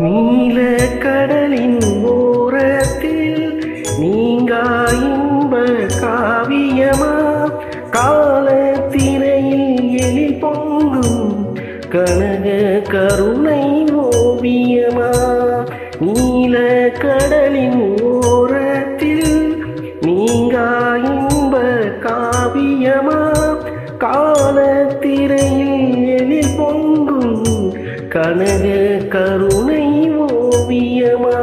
நீல கடலின் ஓரத்தில் நீங்கா இன்ப காவியமா, காலத்திரையில் எழில் பொங்கும் கனக கருணை ஓவியமா. நீல கடலின் ஓரத்தில் நீங்கா இன்ப காவியமா, காலத்திரையில் எழில் பொங்கும் கனக கருணை ஓவியமா.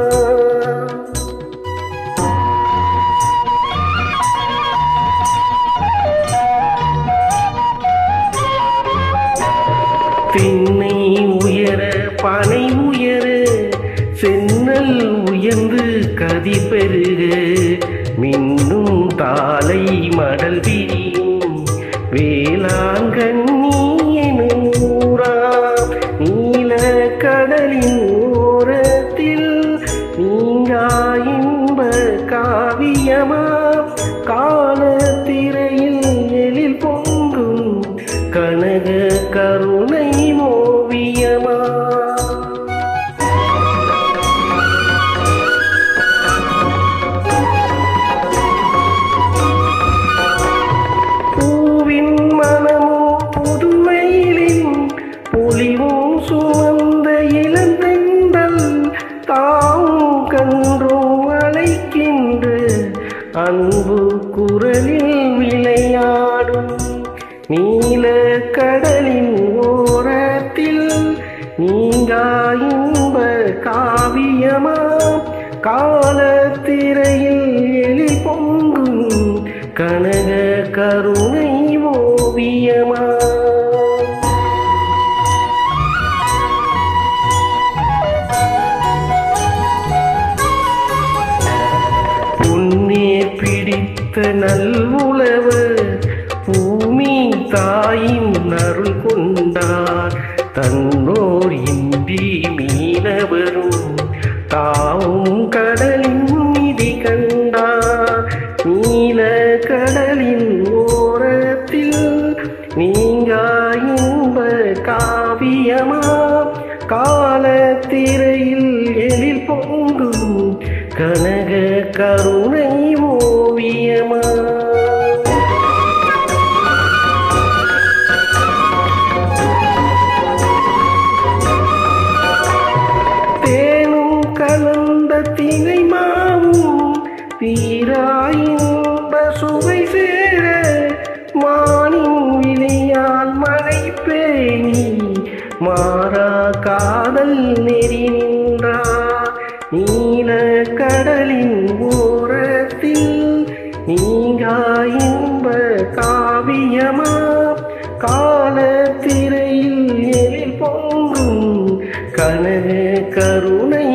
தென்னை உயர பனை உயர சென்னல் உயர்ந்து கதி பெருக, மின்னும் தாளை மடல் விரியும் வேளாங்கண்ணி எனும் ஊரா. நீல கடலின் ஓரத்தில் நீங்கா இன்ப காவியமா, காலத்திரையில் எழில் பொங்கும் கனக கருணை ஓவியமா. பூவின் மனமும் புதுமையிலின் பொலிவும் சுமந்த இளந்தென்றல் தாவும் கன்றும் அழைக்கின்ற அன்பு குரலில் விளையாடும். நீல கடலின் ஓரத்தில் நீங்கா இன்ப காவியமா, காலத்திரையில் எழில் பொங்கும் கனக கருணை ஓவியமா. பொன்னே பிடித்த நல்வுளவர் பூமி தாயின் அருள் கொண்டார், தன்னோர் இன்றி மீனவரும் தாவும் கடலின் நிதி கண்டார். நீல கடலின் ஓரத்தில் நீங்கா இன்ப காவியமா, காலத்திரையில் எழில் பொங்கும் கனக கருணை ஓவியமா. தேனும் கலந்த தினை மாவும் தீராயின்ப சுவை சேர, மானின் விளையால் மழை பேணி மாறா காதல் நெறி நின்றார். நீல கடலின் ஓரத்தில் நீங்கா இன்ப காவியமா, காலத்திரையில் எழில் பொங்கும் கனக கருணை